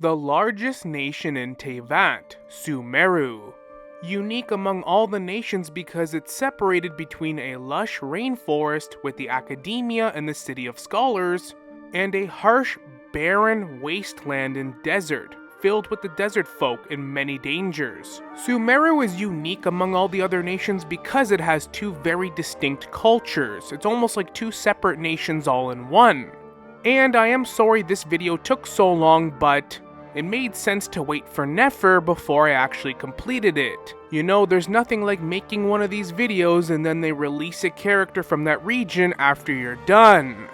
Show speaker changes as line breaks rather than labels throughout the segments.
The largest nation in Teyvat, Sumeru. Unique among all the nations because it's separated between a lush rainforest with the academia and the city of scholars, and a harsh, barren wasteland and desert, filled with the desert folk and many dangers. Sumeru is unique among all the other nations because it has two very distinct cultures. It's almost like two separate nations all in one. And I am sorry this video took so long, but it made sense to wait for Nefer before I actually completed it. You know, there's nothing like making one of these videos and then they release a character from that region after you're done.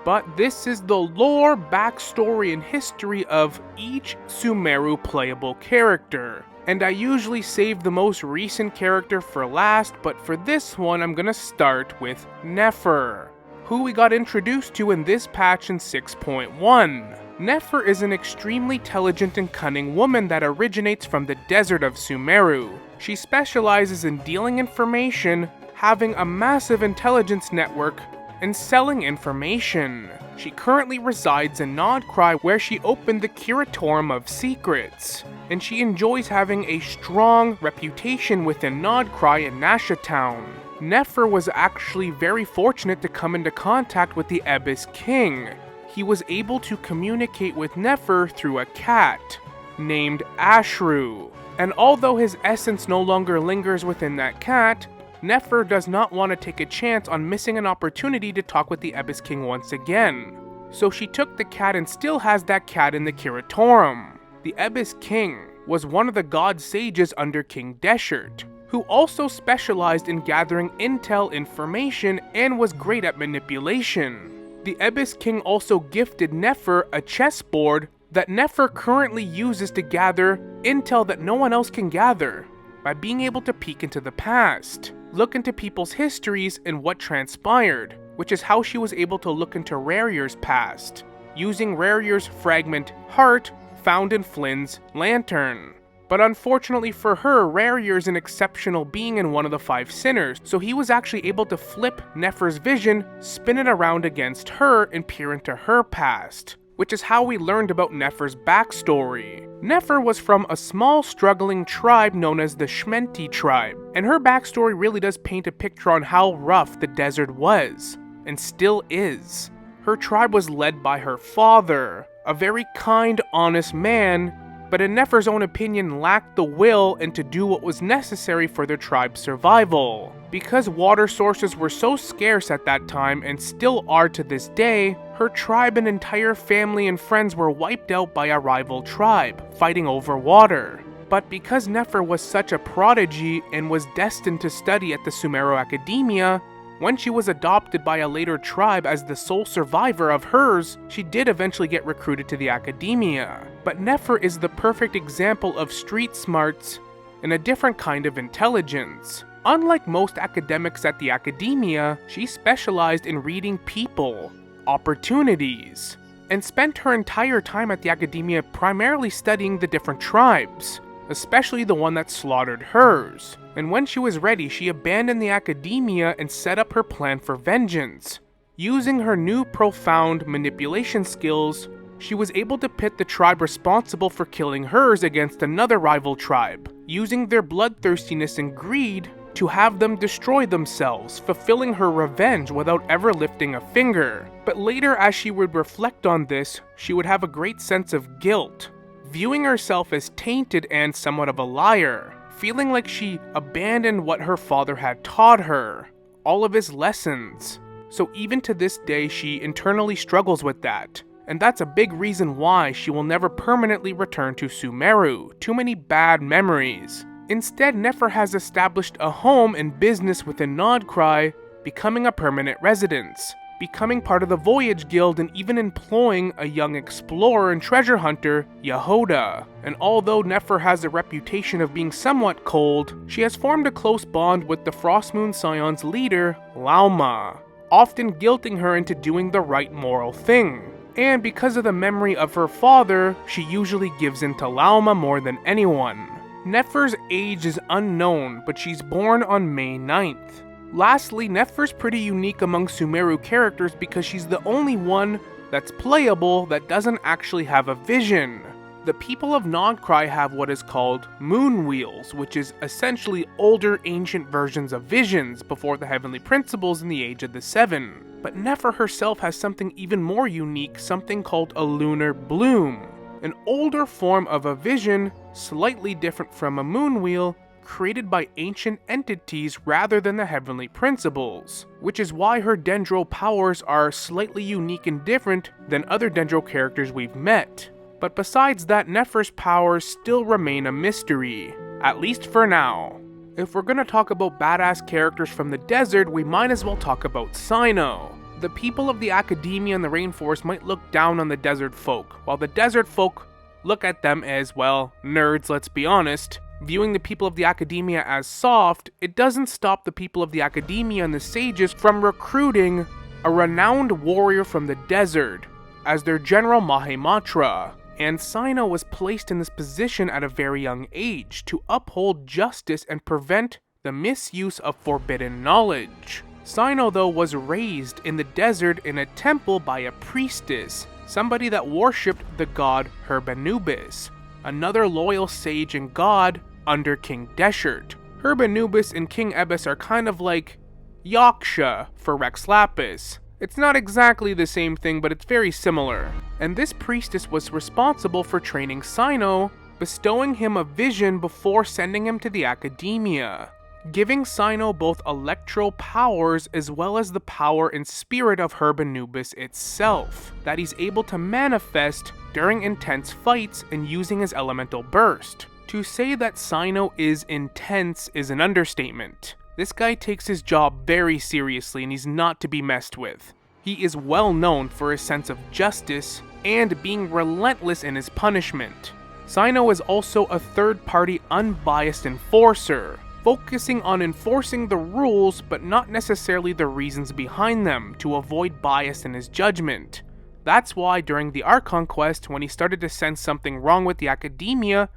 But this is the lore, backstory, and history of each Sumeru playable character. And I usually save the most recent character for last, but for this one I'm gonna start with Nefer, who we got introduced to in this patch in 6.1. Nefer is an extremely intelligent and cunning woman that originates from the desert of Sumeru. She specializes in dealing information, having a massive intelligence network, and selling information. She currently resides in Nodcry, where she opened the Curatorum of Secrets, and she enjoys having a strong reputation within Nodcry and Nasha Town. Nefer was actually very fortunate to come into contact with the Abyss King. He was able to communicate with Nefer through a cat named Ashru, and although his essence no longer lingers within that cat, Nefer does not want to take a chance on missing an opportunity to talk with the Abyss King once again. So she took the cat and still has that cat in the Curatorum. The Abyss King was one of the god sages under King Deshert, who also specialized in gathering intel information and was great at manipulation. The Abyss King also gifted Nefer a chessboard that Nefer currently uses to gather intel that no one else can gather, by being able to peek into the past, look into people's histories and what transpired, which is how she was able to look into Rarier's past, using Rarier's fragment heart found in Flynn's lantern. But unfortunately for her, Rarier is an exceptional being and one of the 5 sinners, so he was actually able to flip Nefer's vision, spin it around against her, and peer into her past, which is how we learned about Nefer's backstory. Nefer was from a small struggling tribe known as the Shmenti tribe, and her backstory really does paint a picture on how rough the desert was, and still is. Her tribe was led by her father, a very kind, honest man, but in Nefer's own opinion lacked the will and to do what was necessary for their tribe's survival. Because water sources were so scarce at that time and still are to this day, her tribe and entire family and friends were wiped out by a rival tribe, fighting over water. But because Nefer was such a prodigy and was destined to study at the Sumeru Academia, when she was adopted by a later tribe as the sole survivor of hers, she did eventually get recruited to the Academia. But Nefer is the perfect example of street smarts and a different kind of intelligence. Unlike most academics at the Academia, she specialized in reading people, opportunities, and spent her entire time at the Academia primarily studying the different tribes, especially the one that slaughtered hers. And when she was ready, she abandoned the Academia and set up her plan for vengeance. Using her new profound manipulation skills, she was able to pit the tribe responsible for killing hers against another rival tribe, using their bloodthirstiness and greed to have them destroy themselves, fulfilling her revenge without ever lifting a finger. But later, as she would reflect on this, she would have a great sense of guilt, viewing herself as tainted and somewhat of a liar, feeling like she abandoned what her father had taught her, all of his lessons. So even to this day, she internally struggles with that. And that's a big reason why she will never permanently return to Sumeru. Too many bad memories. Instead, Nefer has established a home and business within Nodcry, becoming a permanent residence, becoming part of the Voyage Guild, and even employing a young explorer and treasure hunter, Yehuda. And although Nefer has a reputation of being somewhat cold, she has formed a close bond with the Frostmoon Scion's leader, Lauma, often guilting her into doing the right moral thing. And because of the memory of her father, she usually gives in to Lauma more than anyone. Nefer's age is unknown, but she's born on May 9th. Lastly, Nefer's pretty unique among Sumeru characters because she's the only one that's playable that doesn't actually have a vision. The people of Nodcry have what is called moon wheels, which is essentially older ancient versions of visions before the heavenly principles in the Age of the Seven. But Nefer herself has something even more unique, something called a lunar bloom, an older form of a vision, slightly different from a moon wheel, created by ancient entities rather than the heavenly principles, which is why her dendro powers are slightly unique and different than other dendro characters we've met. But besides that, Nefer's powers still remain a mystery, at least for now. If we're gonna talk about badass characters from the desert, we might as well talk about Sino. The people of the academia and the rainforest might look down on the desert folk, while the desert folk look at them as, well, nerds, let's be honest. Viewing the people of the academia as soft, it doesn't stop the people of the academia and the sages from recruiting a renowned warrior from the desert as their general Mahematra. And Sino was placed in this position at a very young age to uphold justice and prevent the misuse of forbidden knowledge. Sino, though, was raised in the desert in a temple by a priestess, somebody that worshipped the god Herbanubis, another loyal sage and god under King Deshert. Herbanubis and King Ebis are kind of like Yaksha for Rex Lapis. It's not exactly the same thing, but it's very similar. And this priestess was responsible for training Sino, bestowing him a vision before sending him to the academia, giving Sino both electro powers as well as the power and spirit of Herbanubis itself, that he's able to manifest during intense fights and using his elemental burst. To say that Sino is intense is an understatement. This guy takes his job very seriously and he's not to be messed with. He is well known for his sense of justice and being relentless in his punishment. Sino is also a third-party unbiased enforcer, focusing on enforcing the rules but not necessarily the reasons behind them to avoid bias in his judgment. That's why during the Archon quest, when he started to sense something wrong with the academia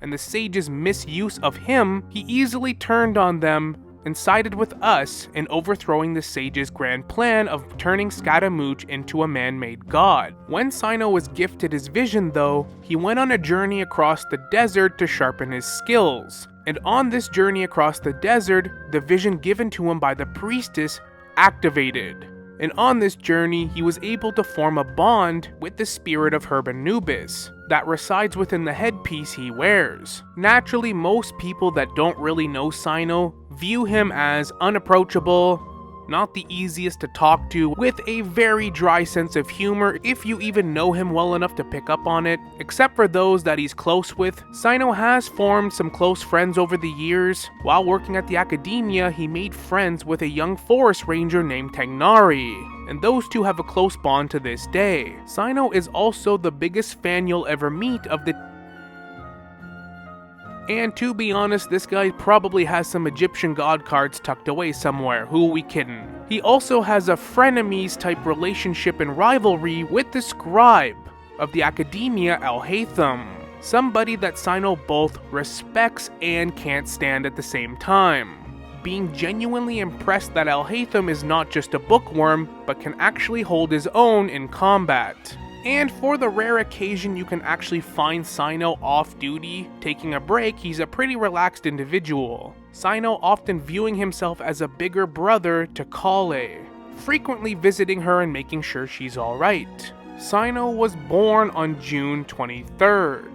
and the sage's misuse of him, he easily turned on them and sided with us in overthrowing the sage's grand plan of turning Scaramouche into a man-made god. When Sino was gifted his vision, though, he went on a journey across the desert to sharpen his skills. And on this journey across the desert, the vision given to him by the priestess activated. And on this journey, he was able to form a bond with the spirit of Herbanubis that resides within the headpiece he wears. Naturally, most people that don't really know Sino view him as unapproachable, not the easiest to talk to, with a very dry sense of humor if you even know him well enough to pick up on it. Except for those that he's close with, Sino has formed some close friends over the years. While working at the academia, he made friends with a young forest ranger named Tighnari, and those two have a close bond to this day. Sino is also the biggest fan you'll ever meet of the And to be honest, this guy probably has some Egyptian god cards tucked away somewhere, who are we kidding? He also has a frenemies type relationship and rivalry with the scribe of the academia, Alhaitham, somebody that Sino both respects and can't stand at the same time, being genuinely impressed that Alhaitham is not just a bookworm, but can actually hold his own in combat. And for the rare occasion you can actually find Sino off-duty, taking a break, he's a pretty relaxed individual. Sino often viewing himself as a bigger brother to Collei, frequently visiting her and making sure she's alright. Sino was born on June 23rd.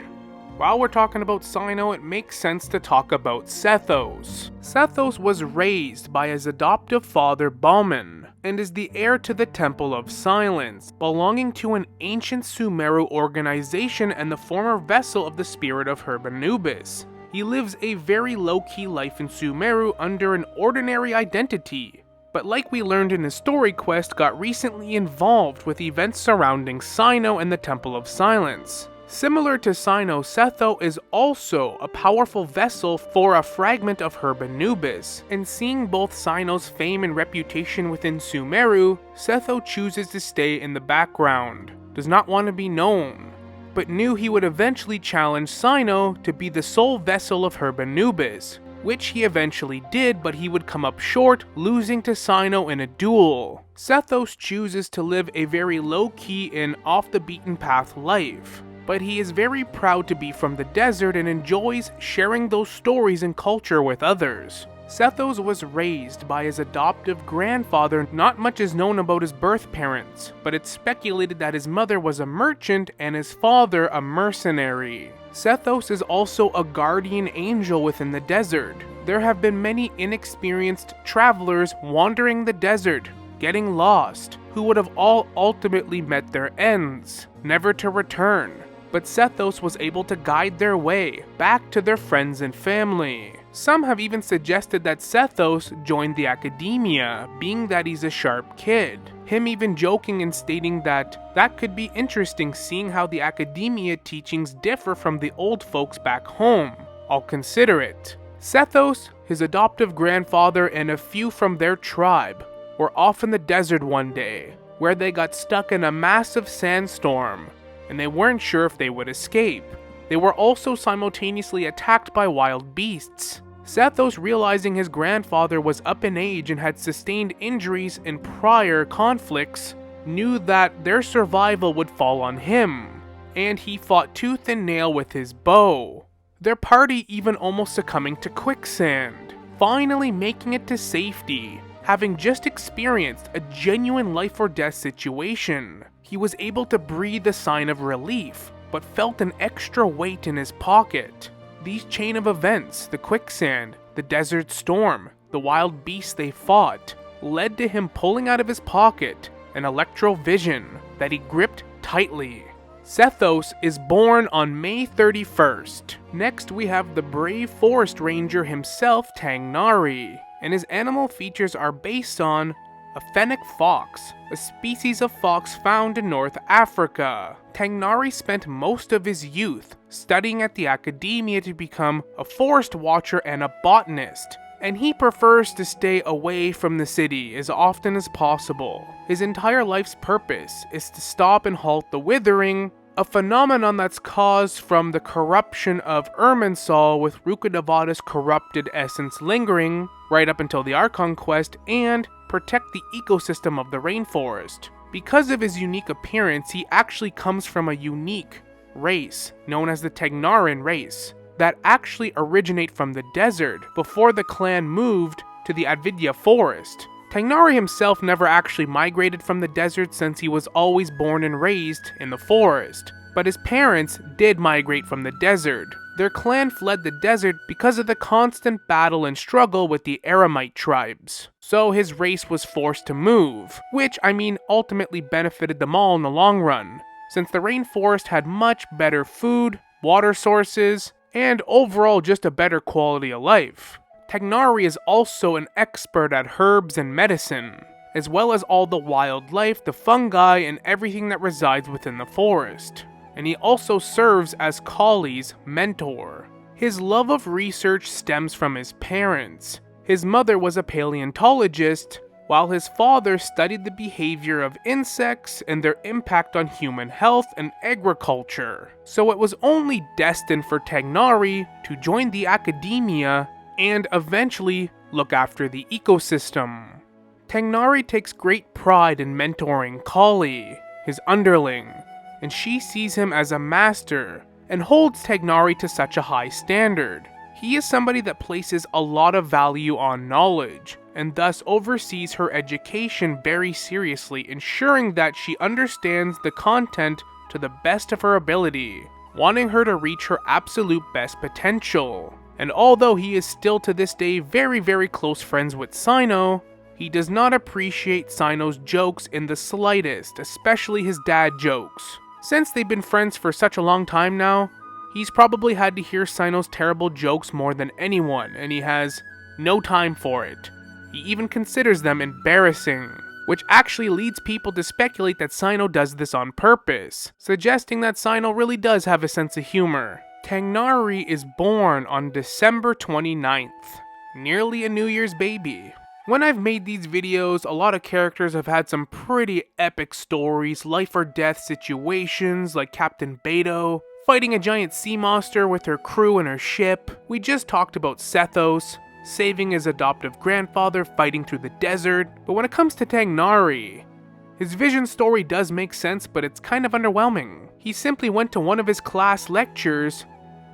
While we're talking about Sino, it makes sense to talk about Sethos. Sethos was raised by his adoptive father Balman, and is the heir to the Temple of Silence, belonging to an ancient Sumeru organization and the former vessel of the spirit of Herbanubis. He lives a very low-key life in Sumeru under an ordinary identity, but like we learned in his story quest, got recently involved with events surrounding Sino and the Temple of Silence. Similar to Sino, Sethos is also a powerful vessel for a fragment of Herbanubis, and seeing both Sino's fame and reputation within Sumeru, Sethos chooses to stay in the background, does not want to be known, but knew he would eventually challenge Sino to be the sole vessel of Herbanubis, which he eventually did, but he would come up short, losing to Sino in a duel. Sethos chooses to live a very low-key and off-the-beaten-path life, but he is very proud to be from the desert and enjoys sharing those stories and culture with others. Sethos was raised by his adoptive grandfather. Not much is known about his birth parents, but it's speculated that his mother was a merchant and his father a mercenary. Sethos is also a guardian angel within the desert. There have been many inexperienced travelers wandering the desert, getting lost, who would have all ultimately met their ends, never to return. But Sethos was able to guide their way back to their friends and family. Some have even suggested that Sethos joined the academia, being that he's a sharp kid. Him even joking and stating that could be interesting, seeing how the academia teachings differ from the old folks back home. I'll consider it. Sethos, his adoptive grandfather, and a few from their tribe were off in the desert one day, where they got stuck in a massive sandstorm, and they weren't sure if they would escape. They were also simultaneously attacked by wild beasts. Sethos, realizing his grandfather was up in age and had sustained injuries in prior conflicts, knew that their survival would fall on him, and he fought tooth and nail with his bow. Their party even almost succumbing to quicksand, finally making it to safety. Having just experienced a genuine life or death situation, he was able to breathe a sign of relief, but felt an extra weight in his pocket. These chain of events, the quicksand, the desert storm, the wild beasts they fought, led to him pulling out of his pocket an electrovision that he gripped tightly. Sethos is born on May 31st. Next we have the brave forest ranger himself, Tighnari, and his animal features are based on a fennec fox, a species of fox found in North Africa. Tighnari spent most of his youth studying at the academia to become a forest watcher and a botanist, and he prefers to stay away from the city as often as possible. His entire life's purpose is to stop and halt the withering, a phenomenon that's caused from the corruption of Irminsul, with Rukkhadevada's corrupted essence lingering right up until the Archon quest, and protect the ecosystem of the rainforest. Because of his unique appearance, he actually comes from a unique race known as the Tighnarian race that actually originate from the desert before the clan moved to the Advidya forest. Tighnari himself never actually migrated from the desert, since he was always born and raised in the forest, but his parents did migrate from the desert. Their clan fled the desert because of the constant battle and struggle with the Aramite tribes, so his race was forced to move, which ultimately benefited them all in the long run, since the rainforest had much better food, water sources, and overall just a better quality of life. Tighnari is also an expert at herbs and medicine, as well as all the wildlife, the fungi, and everything that resides within the forest. And he also serves as Collei's mentor. His love of research stems from his parents. His mother was a paleontologist, while his father studied the behavior of insects and their impact on human health and agriculture. So it was only destined for Tighnari to join the academia and eventually look after the ecosystem. Tighnari takes great pride in mentoring Collei, his underling, and she sees him as a master and holds Tighnari to such a high standard. He is somebody that places a lot of value on knowledge, and thus oversees her education very seriously, ensuring that she understands the content to the best of her ability, wanting her to reach her absolute best potential. And although he is still to this day very, very close friends with Sino, he does not appreciate Sino's jokes in the slightest, especially his dad jokes. Since they've been friends for such a long time now, he's probably had to hear Sino's terrible jokes more than anyone, and he has no time for it. He even considers them embarrassing, which actually leads people to speculate that Sino does this on purpose, suggesting that Sino really does have a sense of humor. Tighnari is born on December 29th, nearly a New Year's baby. When I've made these videos, a lot of characters have had some pretty epic stories, life or death situations like Captain Beto, fighting a giant sea monster with her crew and her ship. We just talked about Sethos, saving his adoptive grandfather, fighting through the desert. But when it comes to Tighnari, His vision story does make sense, but it's kind of underwhelming. He simply went to one of his class lectures,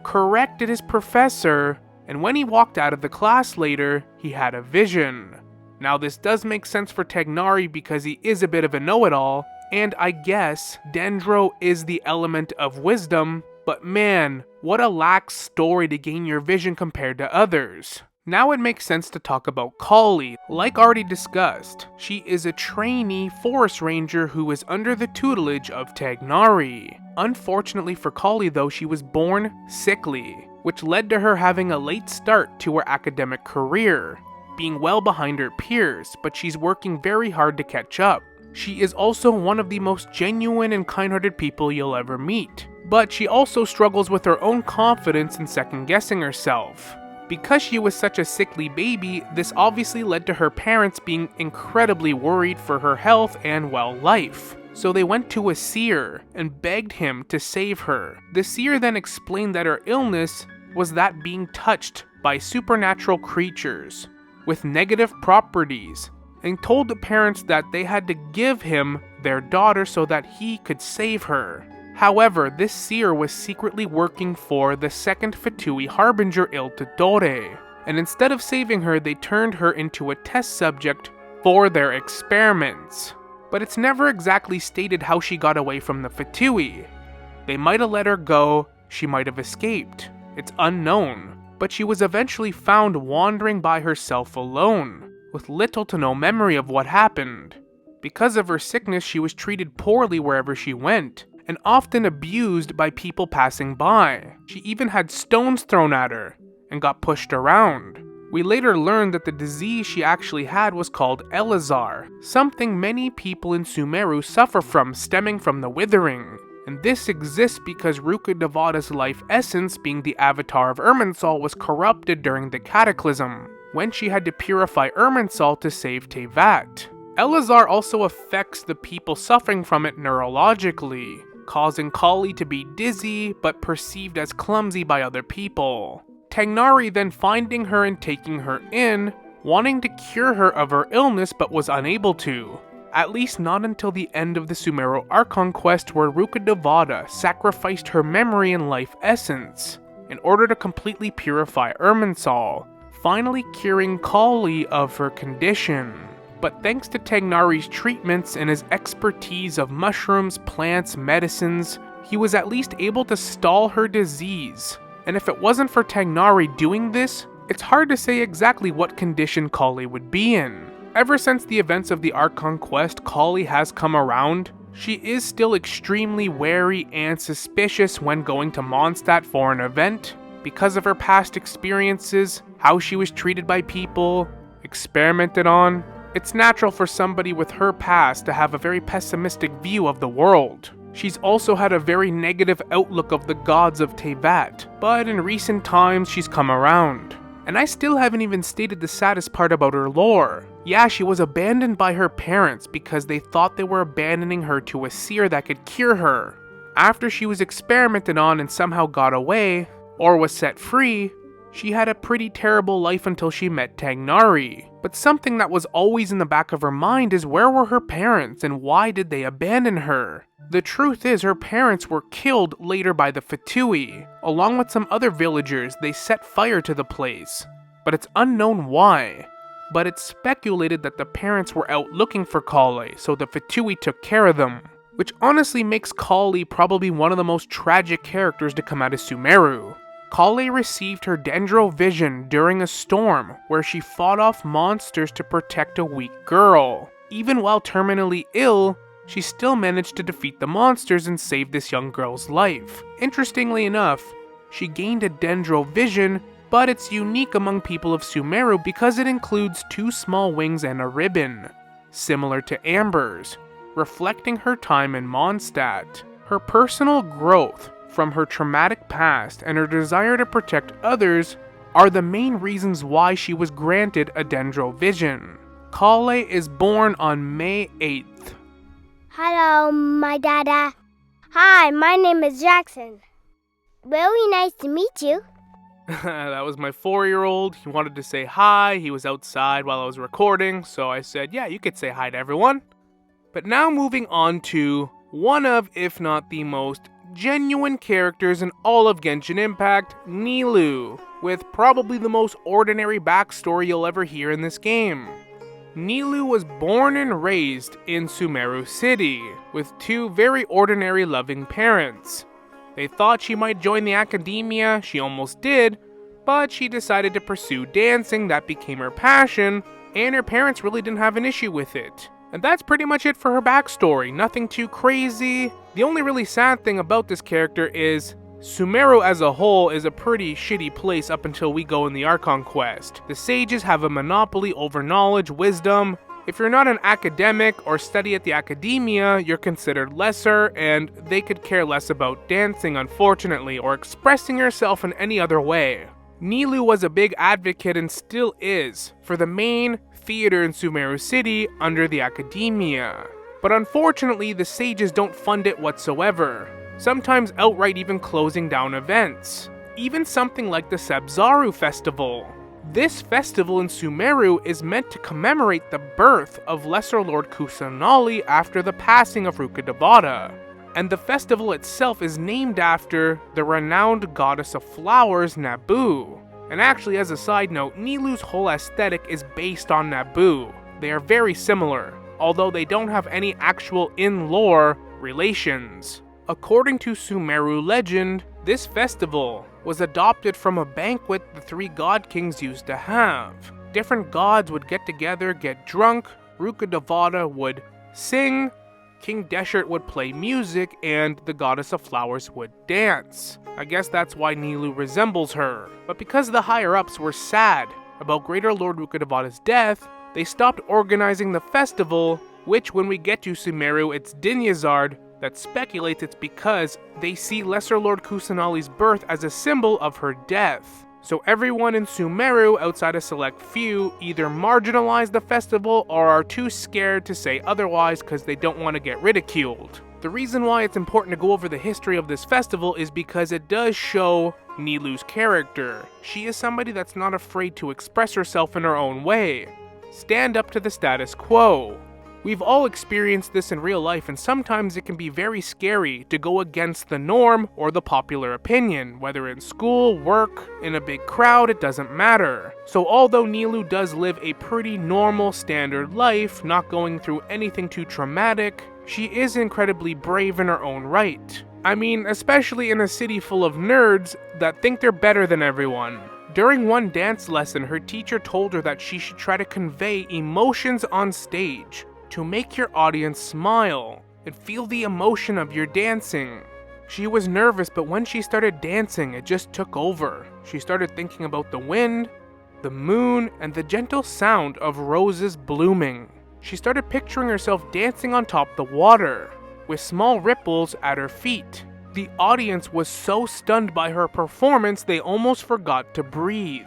corrected his professor, and when he walked out of the class later, he had a vision. Now this does make sense for Tighnari because he is a bit of a know-it-all, and I guess Dendro is the element of wisdom, but man, what a lax story to gain your vision compared to others. Now it makes sense to talk about Collei. Like already discussed, she is a trainee forest ranger who is under the tutelage of Tighnari. Unfortunately for Collei though, she was born sickly, which led to her having a late start to her academic career, being well behind her peers, but she's working very hard to catch up. She is also one of the most genuine and kind-hearted people you'll ever meet, but she also struggles with her own confidence and second-guessing herself. Because she was such a sickly baby, this obviously led to her parents being incredibly worried for her health and, well, life. So they went to a seer and begged him to save her. The seer then explained that her illness was that being touched by supernatural creatures with negative properties, and told the parents that they had to give him their daughter so that he could save her. However, this seer was secretly working for the second Fatui harbinger Dory, and instead of saving her, they turned her into a test subject for their experiments. But it's never exactly stated how she got away from the Fatui. They might have let her go, she might have escaped. It's unknown, but she was eventually found wandering by herself alone, with little to no memory of what happened. Because of her sickness, she was treated poorly wherever she went, and often abused by people passing by. She even had stones thrown at her, and got pushed around. We later learned that the disease she actually had was called Elazar, something many people in Sumeru suffer from, stemming from the withering. And this exists because Rukkhadevada's life essence, being the avatar of Irminsul, was corrupted during the Cataclysm, when she had to purify Irminsul to save Teyvat. Elazar also affects the people suffering from it neurologically, causing Collei to be dizzy, but perceived as clumsy by other people. Tighnari then finding her and taking her in, wanting to cure her of her illness but was unable to. At least not until the end of the Sumeru Archon quest, where Rukkhadevada sacrificed her memory and life essence in order to completely purify Irminsul, finally curing Collei of her condition. But thanks to Tighnari's treatments and his expertise of mushrooms, plants, medicines, he was at least able to stall her disease. And if it wasn't for Tighnari doing this, it's hard to say exactly what condition Collei would be in. Ever since the events of the Archon quest, Collei has come around. She is still extremely wary and suspicious when going to Mondstadt for an event, because of her past experiences, how she was treated by people, experimented on. It's natural for somebody with her past to have a very pessimistic view of the world. She's also had a very negative outlook of the gods of Teyvat, but in recent times she's come around. And I still haven't even stated the saddest part about her lore. Yeah, she was abandoned by her parents because they thought they were abandoning her to a seer that could cure her. After she was experimented on and somehow got away, or was set free, she had a pretty terrible life until she met Tighnari. But something that was always in the back of her mind is, where were her parents and why did they abandon her? The truth is, her parents were killed later by the Fatui. Along with some other villagers, they set fire to the place, but it's unknown why. But it's speculated that the parents were out looking for Collei, so the Fatui took care of them. Which honestly makes Collei probably one of the most tragic characters to come out of Sumeru. Collei received her Dendro vision during a storm where she fought off monsters to protect a weak girl. Even while terminally ill, she still managed to defeat the monsters and save this young girl's life. Interestingly enough, she gained a Dendro vision, but it's unique among people of Sumeru because it includes 2 small wings and a ribbon, similar to Amber's, reflecting her time in Mondstadt. Her personal growth from her traumatic past and her desire to protect others are the main reasons why she was granted a Dendro vision. Collei is born on May 8th.
Hello, my dada. Hi, my name is Jackson. Really nice to meet you.
That was my 4-year-old. He wanted to say hi. He was outside while I was recording, so I said, yeah, you could say hi to everyone. But now moving on to one of, if not the most genuine characters in all of Genshin Impact, Nilou, with probably the most ordinary backstory you'll ever hear in this game. Nilou was born and raised in Sumeru City, with two very ordinary loving parents. They thought she might join the academia, she almost did, but she decided to pursue dancing, that became her passion, and her parents really didn't have an issue with it. And that's pretty much it for her backstory, nothing too crazy. The only really sad thing about this character is Sumeru as a whole is a pretty shitty place up until we go in the Archon quest. The sages have a monopoly over knowledge, wisdom. If you're not an academic or study at the academia, you're considered lesser, and they could care less about dancing, unfortunately, or expressing yourself in any other way. Nilou was a big advocate and still is for the main theater in Sumeru City under the academia. But unfortunately, the sages don't fund it whatsoever, sometimes outright even closing down events. Even something like the Sabzaru Festival. This festival in Sumeru is meant to commemorate the birth of Lesser Lord Kusanali after the passing of Rukkhadevata. And the festival itself is named after the renowned goddess of flowers, Naboo. And actually, as a side note, Nilou's whole aesthetic is based on Naboo. They are very similar, although they don't have any actual in-lore relations. According to Sumeru legend, this festival was adopted from a banquet the three god kings used to have. Different gods would get together, get drunk, Rukkhadevata would sing, King Deshret would play music, and the goddess of flowers would dance. I guess that's why Nilou resembles her. But because the higher-ups were sad about Greater Lord Rukkhadevata's death, they stopped organizing the festival, which when we get to Sumeru, it's Dinyazard that speculates it's because they see Lesser Lord Kusanali's birth as a symbol of her death. So everyone in Sumeru, outside a select few, either marginalize the festival or are too scared to say otherwise because they don't want to get ridiculed. The reason why it's important to go over the history of this festival is because it does show Nilou's character. She is somebody that's not afraid to express herself in her own way. Stand up to the status quo. We've all experienced this in real life, and sometimes it can be very scary to go against the norm or the popular opinion, whether in school, work, in a big crowd, it doesn't matter. So although Nilou does live a pretty normal, standard life, not going through anything too traumatic, she is incredibly brave in her own right. I mean, especially in a city full of nerds that think they're better than everyone. During one dance lesson, her teacher told her that she should try to convey emotions on stage, to make your audience smile and feel the emotion of your dancing. She was nervous, but when she started dancing, it just took over. She started thinking about the wind, the moon, and the gentle sound of roses blooming. She started picturing herself dancing on top of the water, with small ripples at her feet. The audience was so stunned by her performance, they almost forgot to breathe.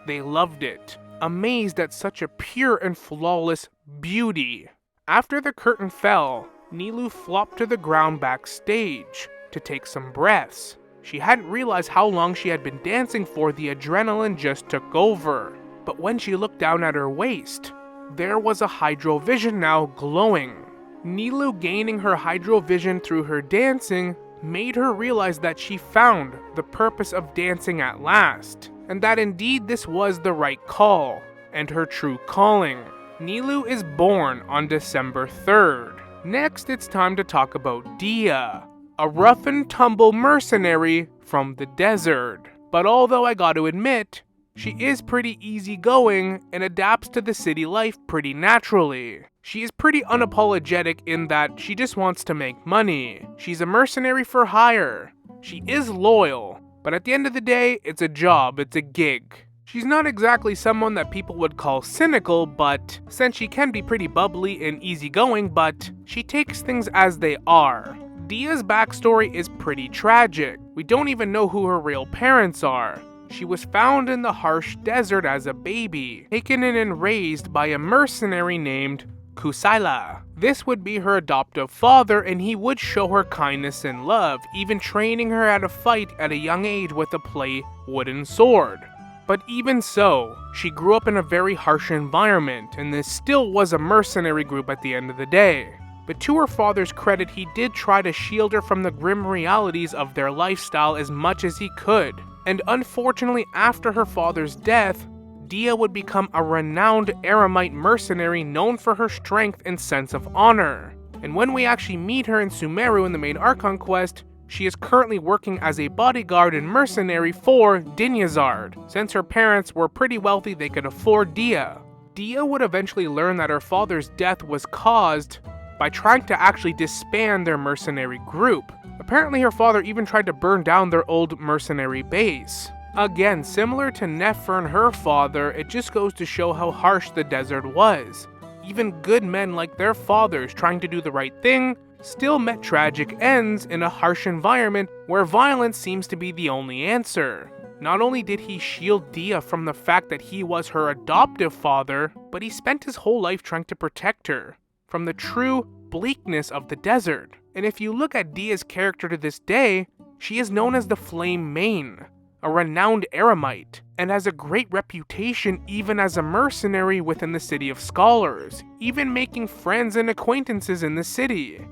They loved it, amazed at such a pure and flawless beauty. After the curtain fell, Nilou flopped to the ground backstage to take some breaths. She hadn't realized how long she had been dancing for, the adrenaline just took over. But when she looked down at her waist, there was a hydrovision now glowing. Nilou gaining her hydrovision through her dancing made her realize that she found the purpose of dancing at last, and that indeed this was the right call, and her true calling. Nilou is born on December 3rd. Next, it's time to talk about Dehya, a rough and tumble mercenary from the desert. But although I gotta admit, she is pretty easygoing and adapts to the city life pretty naturally. She is pretty unapologetic in that she just wants to make money. She's a mercenary for hire. She is loyal, but at the end of the day, it's a job, it's a gig. She's not exactly someone that people would call cynical, but since she can be pretty bubbly and easygoing, but she takes things as they are. Dehya's backstory is pretty tragic. We don't even know who her real parents are. She was found in the harsh desert as a baby, taken in and raised by a mercenary named Kusaila. This would be her adoptive father, and he would show her kindness and love, even training her how to fight at a young age with a play wooden sword. But even so, she grew up in a very harsh environment, and this still was a mercenary group at the end of the day. But to her father's credit, he did try to shield her from the grim realities of their lifestyle as much as he could. And unfortunately, after her father's death, Dehya would become a renowned Aramite mercenary known for her strength and sense of honor. And when we actually meet her in Sumeru in the main Archon quest, she is currently working as a bodyguard and mercenary for Dinhazard. Since her parents were pretty wealthy, they could afford Dehya. Dehya would eventually learn that her father's death was caused by trying to actually disband their mercenary group. Apparently her father even tried to burn down their old mercenary base. Again, similar to Nefer and her father, it just goes to show how harsh the desert was. Even good men like their fathers trying to do the right thing still met tragic ends in a harsh environment where violence seems to be the only answer. Not only did he shield Dehya from the fact that he was her adoptive father, but he spent his whole life trying to protect her from the true bleakness of the desert. And if you look at Dehya's character to this day, she is known as the Flame Main, a renowned Aramite, and has a great reputation even as a mercenary within the City of Scholars, even making friends and acquaintances in the city.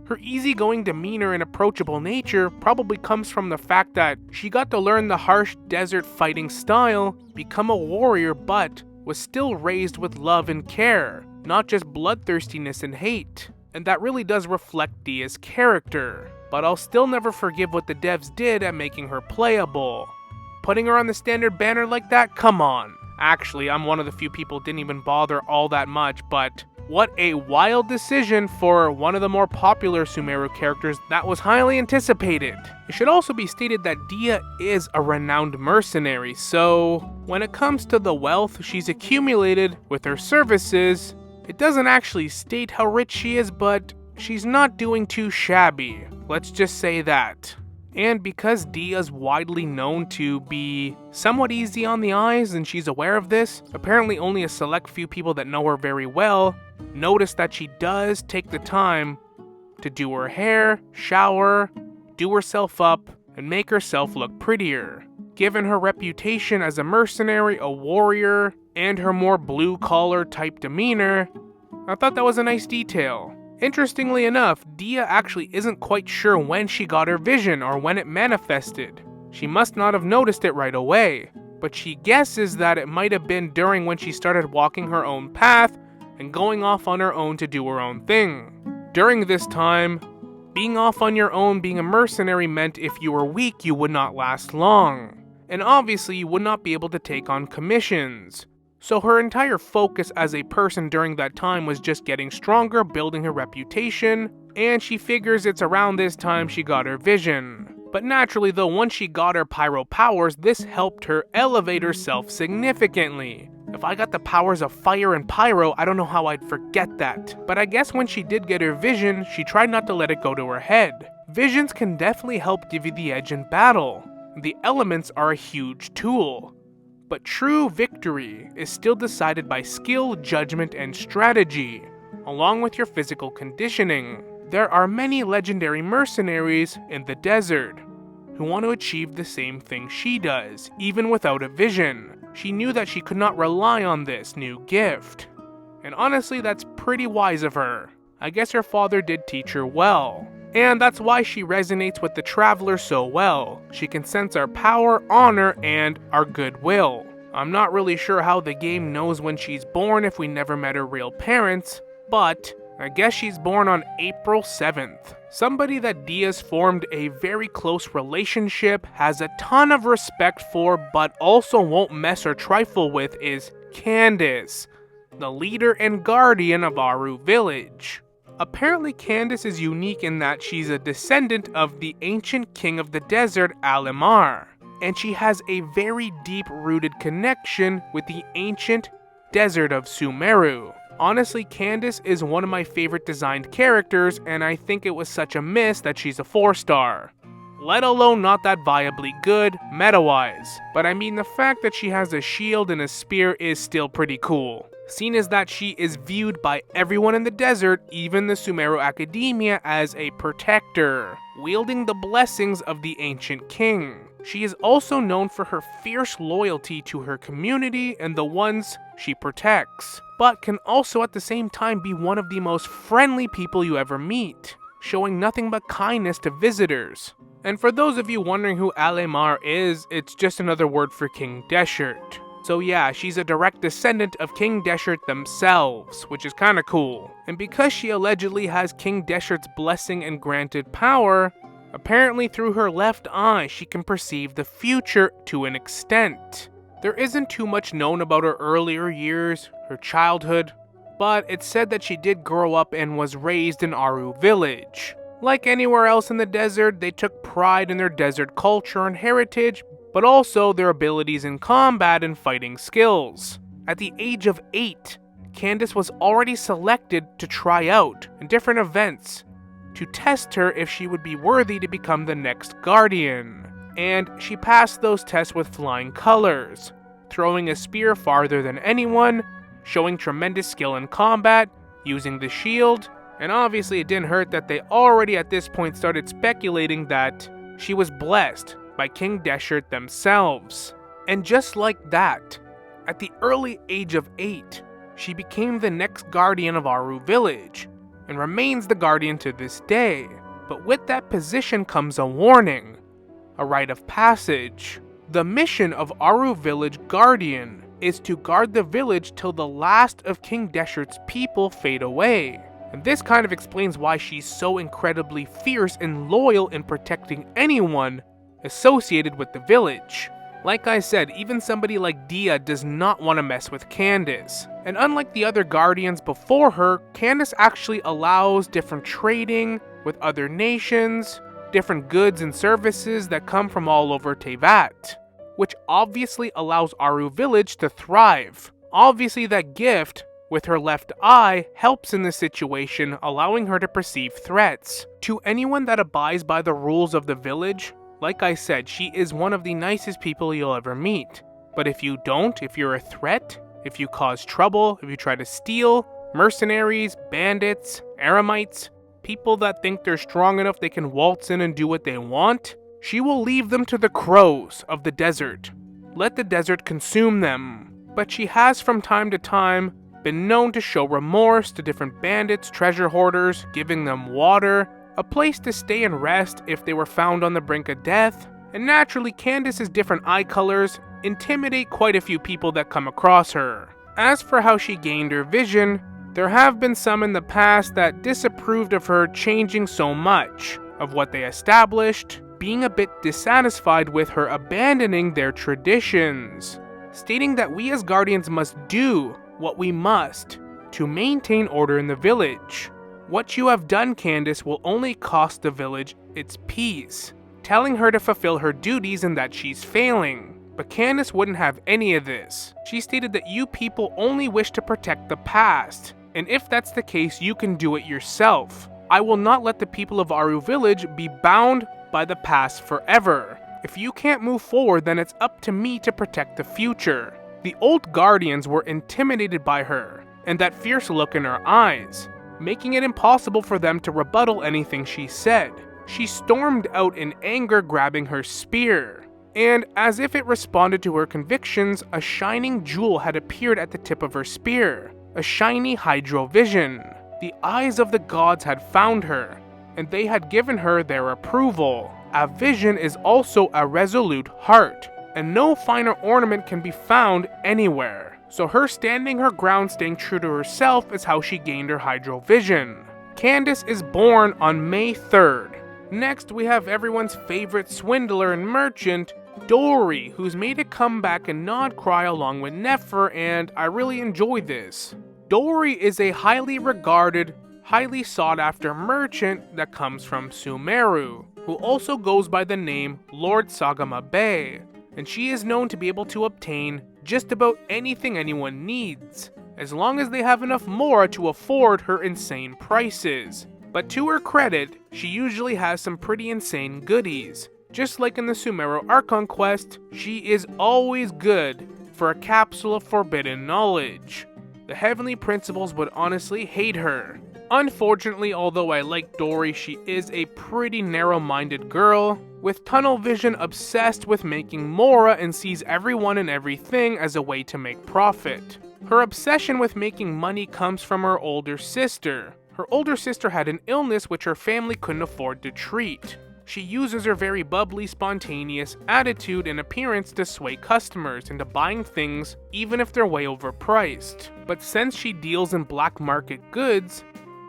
Her easygoing demeanor and approachable nature probably comes from the fact that she got to learn the harsh desert fighting style, become a warrior, but was still raised with love and care, not just bloodthirstiness and hate. And that really does reflect Dehya's character. But I'll still never forgive what the devs did at making her playable. Putting her on the standard banner like that? Come on. Actually, I'm one of the few people who didn't even bother all that much, but what a wild decision for one of the more popular Sumeru characters that was highly anticipated. It should also be stated that Dehya is a renowned mercenary, so when it comes to the wealth she's accumulated with her services, it doesn't actually state how rich she is, but she's not doing too shabby. Let's just say that. And because Dehya's widely known to be somewhat easy on the eyes and she's aware of this, apparently only a select few people that know her very well notice that she does take the time to do her hair, shower, do herself up, and make herself look prettier. Given her reputation as a mercenary, a warrior, and her more blue-collar type demeanor, I thought that was a nice detail. Interestingly enough, Dehya actually isn't quite sure when she got her vision or when it manifested. She must not have noticed it right away, but she guesses that it might have been during when she started walking her own path and going off on her own to do her own thing. During this time, being off on your own, being a mercenary meant if you were weak, you would not last long. And obviously, you would not be able to take on commissions. So her entire focus as a person during that time was just getting stronger, building her reputation, and she figures it's around this time she got her vision. But naturally though, once she got her pyro powers, this helped her elevate herself significantly. If I got the powers of fire and pyro, I don't know how I'd forget that. But I guess when she did get her vision, she tried not to let it go to her head. Visions can definitely help give you the edge in battle. The elements are a huge tool. But true victory is still decided by skill, judgment, and strategy, along with your physical conditioning. There are many legendary mercenaries in the desert who want to achieve the same thing she does, even without a vision. She knew that she could not rely on this new gift. And honestly, that's pretty wise of her. I guess her father did teach her well. And that's why she resonates with the Traveler so well. She can sense our power, honor, and our goodwill. I'm not really sure how the game knows when she's born if we never met her real parents, but I guess she's born on April 7th. Somebody that Dehya's formed a very close relationship, has a ton of respect for, but also won't mess or trifle with is Candace, the leader and guardian of Aru village. Apparently Candace is unique in that she's a descendant of the ancient king of the desert, Alimar, and she has a very deep-rooted connection with the ancient desert of Sumeru. Honestly, Candace is one of my favorite designed characters, and I think it was such a miss that she's a 4-star. Let alone not that viably good, meta-wise. But I mean, the fact that she has a shield and a spear is still pretty cool. Seen as that she is viewed by everyone in the desert, even the Sumeru Academia, as a protector, wielding the blessings of the ancient king. She is also known for her fierce loyalty to her community and the ones she protects, but can also at the same time be one of the most friendly people you ever meet, showing nothing but kindness to visitors. And for those of you wondering who Alemar is, it's just another word for King Deshret. So yeah, she's a direct descendant of King Deshret themselves, which is kinda cool. And because she allegedly has King Deshret's blessing and granted power, apparently through her left eye she can perceive the future to an extent. There isn't too much known about her earlier years, her childhood, but it's said that she did grow up and was raised in Aru village. Like anywhere else in the desert, they took pride in their desert culture and heritage, but also their abilities in combat and fighting skills. At the age of 8, Candace was already selected to try out in different events to test her if she would be worthy to become the next guardian. And she passed those tests with flying colors, throwing a spear farther than anyone, showing tremendous skill in combat, using the shield, and obviously it didn't hurt that they already at this point started speculating that she was blessed by King Deshret themselves. And just like that, at the early age of 8, she became the next guardian of Aru village, and remains the guardian to this day. But with that position comes a warning, a rite of passage. The mission of Aru village guardian is to guard the village till the last of King Deshret's people fade away. And this kind of explains why she's so incredibly fierce and loyal in protecting anyone associated with the village. Like I said, even somebody like Dehya does not want to mess with Candace. And unlike the other guardians before her, Candace actually allows different trading with other nations, different goods and services that come from all over Teyvat, which obviously allows Aru village to thrive. Obviously that gift with her left eye helps in this situation, allowing her to perceive threats. To anyone that abides by the rules of the village, like I said, she is one of the nicest people you'll ever meet. But if you don't, if you're a threat, if you cause trouble, if you try to steal, mercenaries, bandits, eremites, people that think they're strong enough they can waltz in and do what they want, she will leave them to the crows of the desert. Let the desert consume them. But she has from time to time been known to show remorse to different bandits, treasure hoarders, giving them water, a place to stay and rest if they were found on the brink of death. And naturally, Candace's different eye colors intimidate quite a few people that come across her. As for how she gained her vision, there have been some in the past that disapproved of her changing so much of what they established, being a bit dissatisfied with her abandoning their traditions, stating that we as guardians must do what we must to maintain order in the village. What you have done, Candace, will only cost the village its peace, telling her to fulfill her duties and that she's failing. But Candace wouldn't have any of this. She stated that you people only wish to protect the past, and if that's the case, you can do it yourself. I will not let the people of Aru village be bound by the past forever. If you can't move forward, then it's up to me to protect the future. The old guardians were intimidated by her and that fierce look in her eyes, making it impossible for them to rebuttal anything she said. She stormed out in anger, grabbing her spear, and as if it responded to her convictions, a shining jewel had appeared at the tip of her spear, a shiny hydrovision. The eyes of the gods had found her, and they had given her their approval. A vision is also a resolute heart, and no finer ornament can be found anywhere. So her standing her ground, staying true to herself, is how she gained her hydrovision. Candace is born on May 3rd. Next, we have everyone's favorite swindler and merchant, Dory, who's made a comeback and not cry along with Nefer, and I really enjoy this. Dory is a highly regarded, highly sought after merchant that comes from Sumeru, who also goes by the name Lord Sagama Bey, and she is known to be able to obtain just about anything anyone needs, as long as they have enough mora to afford her insane prices. But to her credit, she usually has some pretty insane goodies. Just like in the Sumeru Archon quest, she is always good for a capsule of forbidden knowledge. The heavenly principles would honestly hate her. Unfortunately, although I like Dory, she is a pretty narrow-minded girl, with tunnel vision, obsessed with making Mora, and sees everyone and everything as a way to make profit. Her obsession with making money comes from her older sister. Her older sister had an illness which her family couldn't afford to treat. She uses her very bubbly, spontaneous attitude and appearance to sway customers into buying things even if they're way overpriced. But since she deals in black market goods,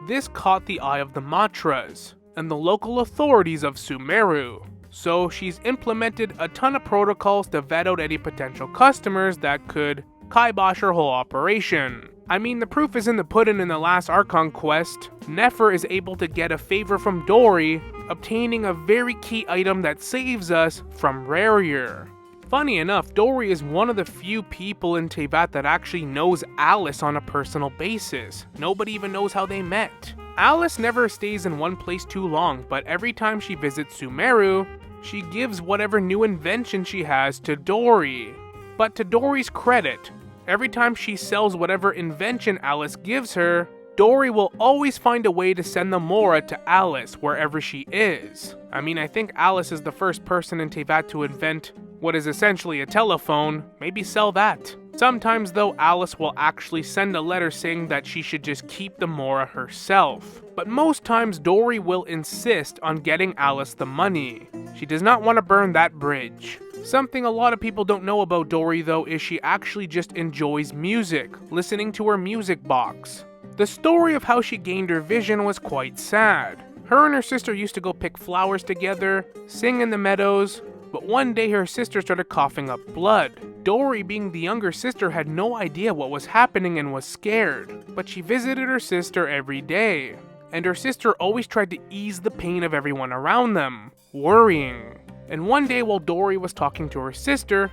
this caught the eye of the Matras and the local authorities of Sumeru. So she's implemented a ton of protocols to vet out any potential customers that could kibosh her whole operation. I mean, the proof is in the pudding. In the last Archon quest, Nefer is able to get a favor from Dory, obtaining a very key item that saves us from Rarier. Funny enough, Dory is one of the few people in Teyvat that actually knows Alice on a personal basis. Nobody even knows how they met. Alice never stays in one place too long, but every time she visits Sumeru, she gives whatever new invention she has to Dory. But to Dory's credit, every time she sells whatever invention Alice gives her, Dory will always find a way to send the Mora to Alice wherever she is. I mean, I think Alice is the first person in Teyvat to invent what is essentially a telephone. Maybe sell that. Sometimes though, Alice will actually send a letter saying that she should just keep the Mora herself. But most times Dory will insist on getting Alice the money. She does not want to burn that bridge. Something a lot of people don't know about Dory though is she actually just enjoys music, listening to her music box. The story of how she gained her vision was quite sad. Her and her sister used to go pick flowers together, sing in the meadows, but one day her sister started coughing up blood. Dory, being the younger sister, had no idea what was happening and was scared, but she visited her sister every day, and her sister always tried to ease the pain of everyone around them, worrying. And one day while Dory was talking to her sister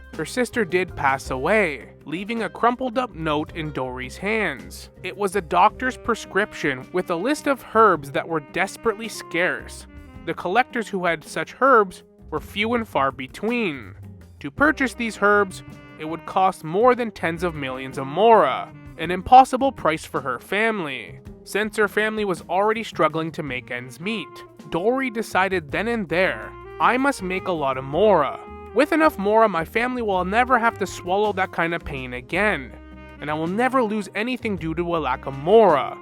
did pass away, leaving a crumpled up note in Dory's hands. It was a doctor's prescription with a list of herbs that were desperately scarce. The collectors who had such herbs were few and far between. To purchase these herbs, it would cost more than tens of millions of Mora, an impossible price for her family. Since her family was already struggling to make ends meet, Dory decided then and there, I must make a lot of Mora. With enough Mora, my family will never have to swallow that kind of pain again, and I will never lose anything due to a lack of Mora.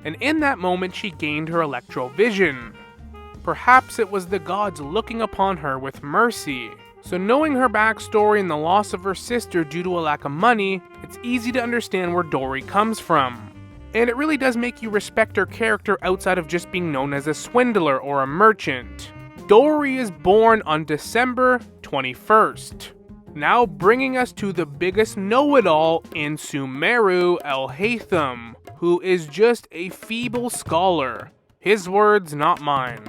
And in that moment, she gained her electrovision. Perhaps it was the gods looking upon her with mercy. So knowing her backstory and the loss of her sister due to a lack of money, it's easy to understand where Dory comes from. And it really does make you respect her character outside of just being known as a swindler or a merchant. Dory is born on December 21st. Now bringing us to the biggest know-it-all in Sumeru, Alhaitham, who is just a feeble scholar. His words, not mine.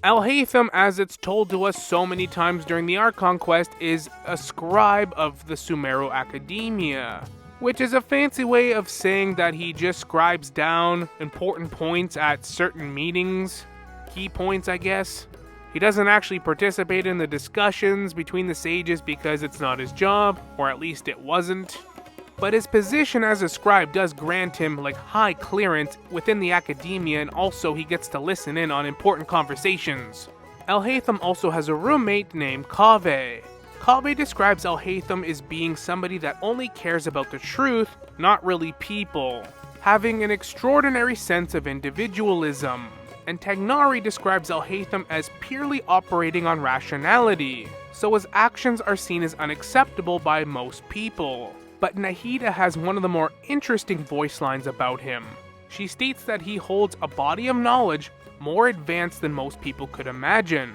Alhaitham, as it's told to us so many times during the Archon quest, is a scribe of the Sumeru Academia, which is a fancy way of saying that he just scribes down important points at certain meetings. Key points, I guess. He doesn't actually participate in the discussions between the sages because it's not his job, or at least it wasn't. But his position as a scribe does grant him high clearance within the academia, and also he gets to listen in on important conversations. Alhaitham also has a roommate named Kaveh. Kaveh describes Alhaitham as being somebody that only cares about the truth, not really people, having an extraordinary sense of individualism. And Tighnari describes Alhaitham as purely operating on rationality, so his actions are seen as unacceptable by most people. But Nahida has one of the more interesting voice lines about him. She states that he holds a body of knowledge more advanced than most people could imagine.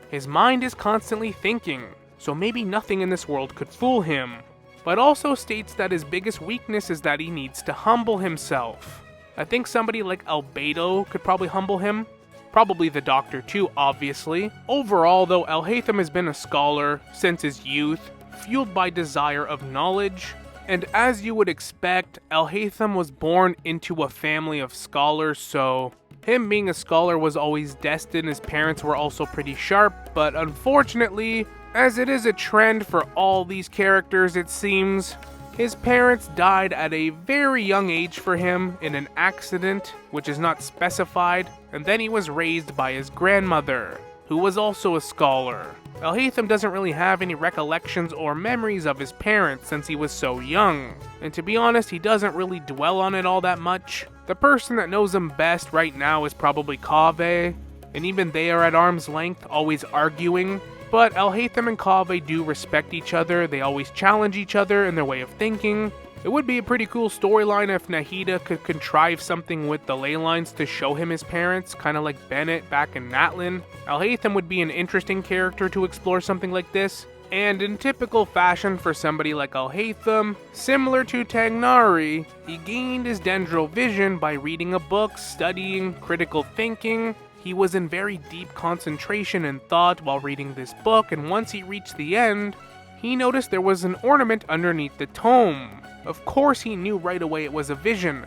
His mind is constantly thinking, so maybe nothing in this world could fool him, but also states that his biggest weakness is that he needs to humble himself. I think somebody like Albedo could probably humble him. Probably the doctor too, obviously. Overall though, Alhaitham has been a scholar since his youth, fueled by desire of knowledge. And as you would expect, Alhaitham was born into a family of scholars, so him being a scholar was always destined. His parents were also pretty sharp, but unfortunately, as it is a trend for all these characters it seems, His parents died at a very young age for him in an accident, which is not specified, and then he was raised by his grandmother, who was also a scholar. Alhaitham doesn't really have any recollections or memories of his parents since he was so young, and to be honest, he doesn't really dwell on it all that much. The person that knows him best right now is probably Kaveh, and even they are at arm's length, always arguing. But Alhaitham and Kaveh do respect each other, they always challenge each other in their way of thinking. It would be a pretty cool storyline if Nahida could contrive something with the ley lines to show him his parents, kind of like Bennett back in Natlan. Alhaitham would be an interesting character to explore something like this. And in typical fashion for somebody like Alhaitham, similar to Tighnari, he gained his dendro vision by reading a book, studying, critical thinking. He was in very deep concentration and thought while reading this book, and once he reached the end, he noticed there was an ornament underneath the tome. Of course he knew right away it was a vision,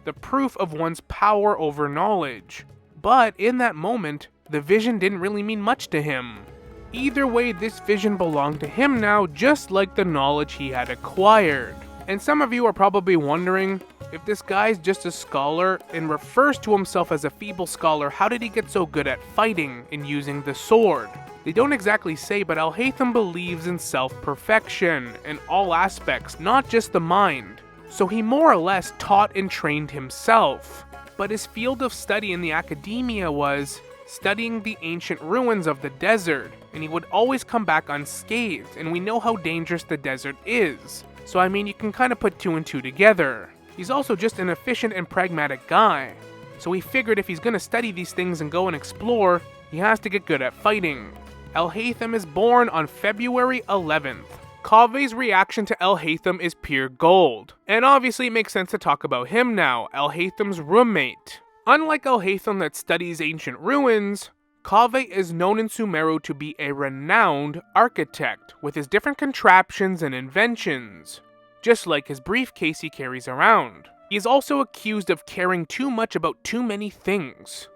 the proof of one's power over knowledge. But in that moment, the vision didn't really mean much to him. Either way, this vision belonged to him now, just like the knowledge he had acquired. And some of you are probably wondering, if this guy's just a scholar and refers to himself as a feeble scholar, how did he get so good at fighting and using the sword? They don't exactly say, but Alhaitham believes in self-perfection in all aspects, not just the mind. So he more or less taught and trained himself. But his field of study in the academia was studying the ancient ruins of the desert, and he would always come back unscathed, and we know how dangerous the desert is. So I mean, you can kind of put two and two together. He's also just an efficient and pragmatic guy. So he figured if he's gonna study these things and go and explore, he has to get good at fighting. Alhaitham is born on February 11th. Kaveh's reaction to Alhaitham is pure gold. And obviously it makes sense to talk about him now, Alhaitham's roommate. Unlike Alhaitham that studies ancient ruins, Kaveh is known in Sumeru to be a renowned architect with his different contraptions and inventions, just like his briefcase he carries around. He is also accused of caring too much about too many things,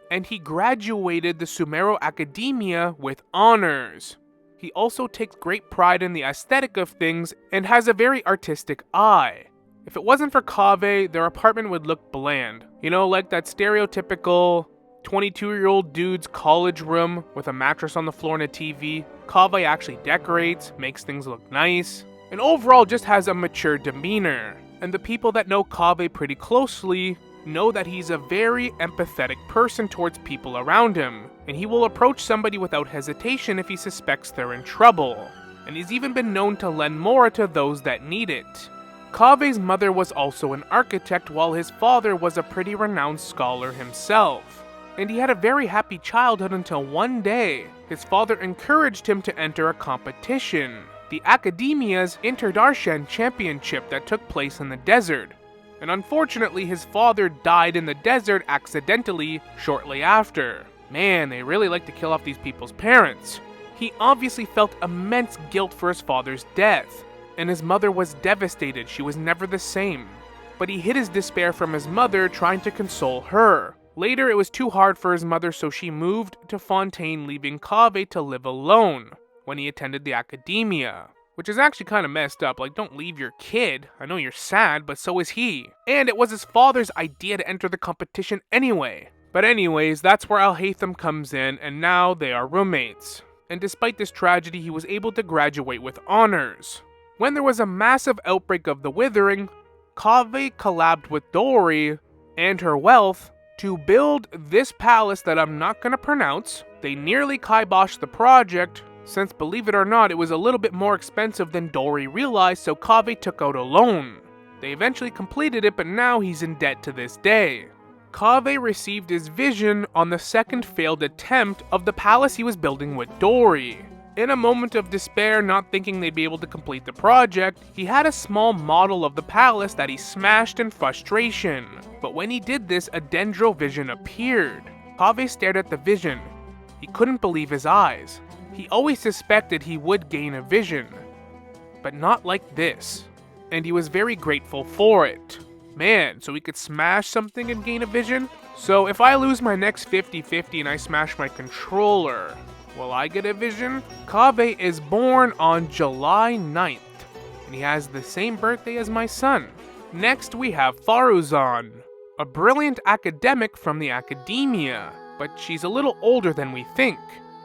and he graduated the Sumeru Academia with honors. He also takes great pride in the aesthetic of things and has a very artistic eye. If it wasn't for Kaveh, their apartment would look bland. You know, like that stereotypical 22-year-old dude's college room with a mattress on the floor and a TV. Kaveh actually decorates, makes things look nice, and overall just has a mature demeanor. And the people that know Kaveh pretty closely know that he's a very empathetic person towards people around him, and he will approach somebody without hesitation if he suspects they're in trouble. And he's even been known to lend more to those that need it. Kaveh's mother was also an architect, while his father was a pretty renowned scholar himself. And he had a very happy childhood until one day, his father encouraged him to enter a competition, the Academia's Interdarshan Championship that took place in the desert. And unfortunately, his father died in the desert accidentally shortly after. Man, they really like to kill off these people's parents. He obviously felt immense guilt for his father's death, and his mother was devastated. She was never the same. But he hid his despair from his mother, trying to console her. Later, it was too hard for his mother, so she moved to Fontaine, leaving Kaveh to live alone when he attended the Academia. Which is actually kind of messed up. Like, don't leave your kid. I know you're sad, but so is he. And it was his father's idea to enter the competition anyway. But anyways, that's where Alhaitham comes in, and now they are roommates. And despite this tragedy, he was able to graduate with honors. When there was a massive outbreak of the Withering, Kaveh collabed with Dory and her wealth to build this palace that I'm not going to pronounce. They nearly kiboshed the project, since believe it or not, it was a little bit more expensive than Dory realized, so Kaveh took out a loan. They eventually completed it, but now he's in debt to this day. Kaveh received his vision on the second failed attempt of the palace he was building with Dory. In a moment of despair, not thinking they'd be able to complete the project, he had a small model of the palace that he smashed in frustration. But when he did this, a dendro vision appeared. Kaveh stared at the vision. He couldn't believe his eyes. He always suspected he would gain a vision, but not like this. And he was very grateful for it. Man, so he could smash something and gain a vision? So if I lose my next 50-50 and I smash my controller, will I get a vision? Kaveh is born on July 9th. and he has the same birthday as my son. Next, we have Faruzan, a brilliant academic from the academia, but she's a little older than we think.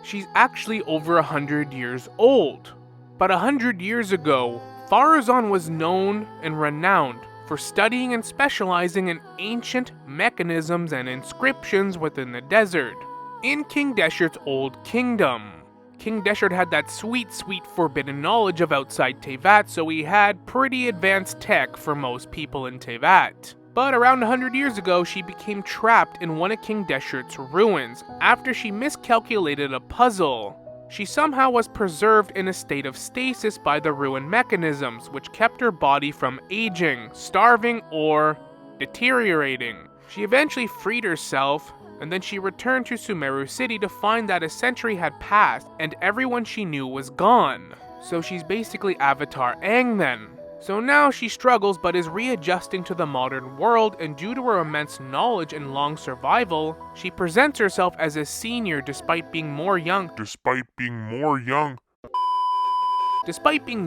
She's actually over 100 years old. But 100 years ago, Faruzan was known and renowned for studying and specializing in ancient mechanisms and inscriptions within the desert, in King Deshert's old kingdom. King Deshert had that sweet forbidden knowledge of outside Teyvat, so he had pretty advanced tech for most people in Teyvat. But around 100 years ago, she became trapped in one of King Deshert's ruins after she miscalculated a puzzle. She somehow was preserved in a state of stasis by the ruin mechanisms, which kept her body from aging, starving, or deteriorating. She eventually freed herself, and then she returned to Sumeru City to find that a century had passed and everyone she knew was gone. So she's basically Avatar Aang then. So now she struggles but is readjusting to the modern world, and due to her immense knowledge and long survival, she presents herself as a senior despite being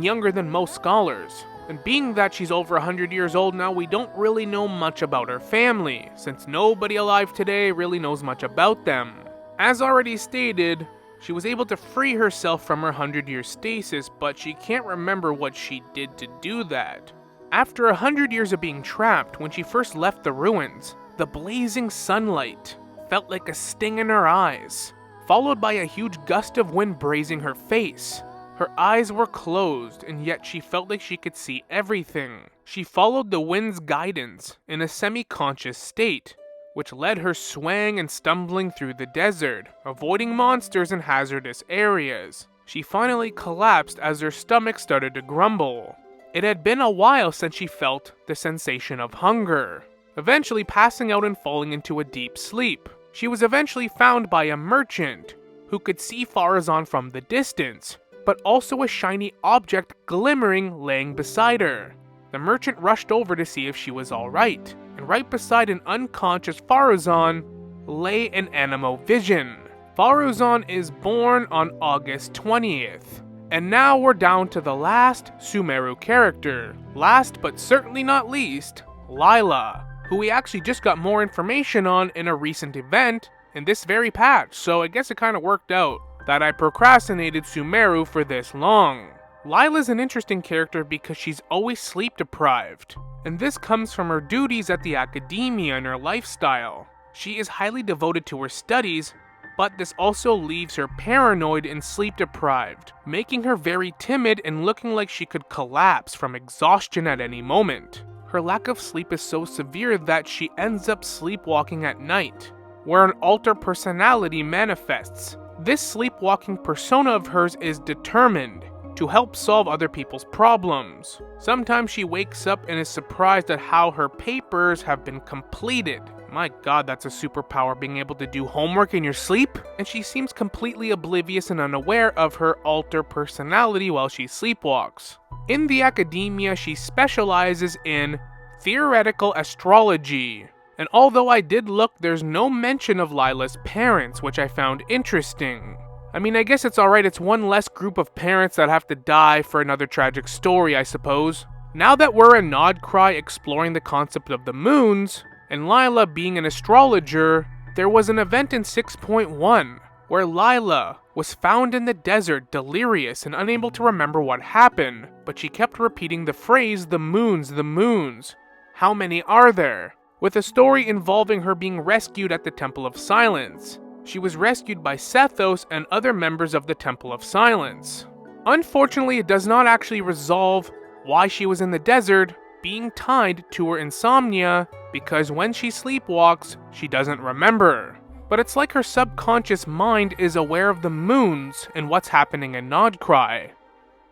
younger than most scholars. And being that she's over 100 years old now, we don't really know much about her family, since nobody alive today really knows much about them. As already stated, she was able to free herself from her 100-year stasis, but she can't remember what she did to do that. After 100 years of being trapped, when she first left the ruins, the blazing sunlight felt like a sting in her eyes, followed by a huge gust of wind grazing her face. Her eyes were closed, and yet she felt like she could see everything. She followed the wind's guidance in a semi-conscious state, which led her swaying and stumbling through the desert, avoiding monsters and hazardous areas. She finally collapsed as her stomach started to grumble. It had been a while since she felt the sensation of hunger, eventually passing out and falling into a deep sleep. She was eventually found by a merchant who could see Faruzan from the distance, but also a shiny object glimmering laying beside her. The merchant rushed over to see if she was alright, and right beside an unconscious Faruzan lay an animo vision. Faruzan is born on August 20th. And now we're down to the last Sumeru character. Last but certainly not least, Layla, who we actually just got more information on in a recent event in this very patch, so I guess it kind of worked out that I procrastinated Sumeru for this long. Layla's an interesting character because she's always sleep deprived, and this comes from her duties at the academia and her lifestyle. She is highly devoted to her studies, but this also leaves her paranoid and sleep deprived, making her very timid and looking like she could collapse from exhaustion at any moment. Her lack of sleep is so severe that she ends up sleepwalking at night, where an alter personality manifests. This sleepwalking persona of hers is determined to help solve other people's problems. Sometimes she wakes up and is surprised at how her papers have been completed. My god, that's a superpower, being able to do homework in your sleep. And she seems completely oblivious and unaware of her alter personality while she sleepwalks. In the academia, she specializes in theoretical astrology. And although I did look, there's no mention of Layla's parents, which I found interesting. I mean, I guess it's alright, it's one less group of parents that have to die for another tragic story, I suppose. Now that we're in Nodcry exploring the concept of the moons, and Layla being an astrologer, there was an event in 6.1 where Layla was found in the desert delirious and unable to remember what happened, but she kept repeating the phrase, the moons, how many are there? With a story involving her being rescued at the Temple of Silence. She was rescued by Sethos and other members of the Temple of Silence. Unfortunately, it does not actually resolve why she was in the desert, being tied to her insomnia, because when she sleepwalks, she doesn't remember. But it's like her subconscious mind is aware of the moons and what's happening in Nodcry,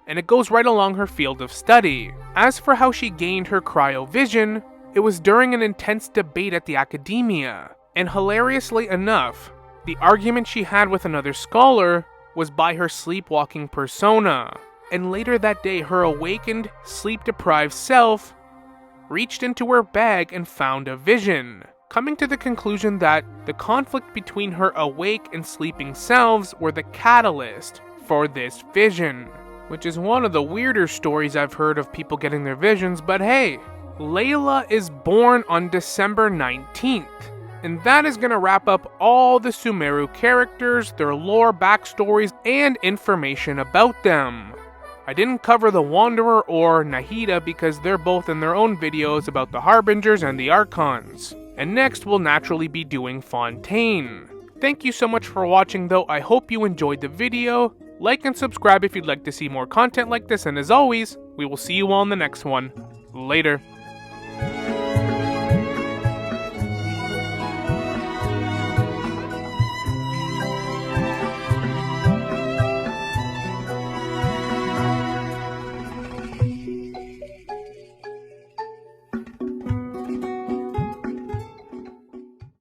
and it goes right along her field of study. As for how she gained her cryovision, it was during an intense debate at the academia, and hilariously enough, the argument she had with another scholar was by her sleepwalking persona, and later that day her awakened, sleep-deprived self reached into her bag and found a vision, coming to the conclusion that the conflict between her awake and sleeping selves were the catalyst for this vision. which is one of the weirder stories I've heard of people getting their visions, but hey, Layla is born on December 19th. And that is going to wrap up all the Sumeru characters, their lore, backstories, and information about them. I didn't cover the Wanderer or Nahida because they're both in their own videos about the Harbingers and the Archons. And next we'll naturally be doing Fontaine. Thank you so much for watching though, I hope you enjoyed the video. Like and subscribe if you'd like to see more content like this, and as always, we will see you all in the next one. Later.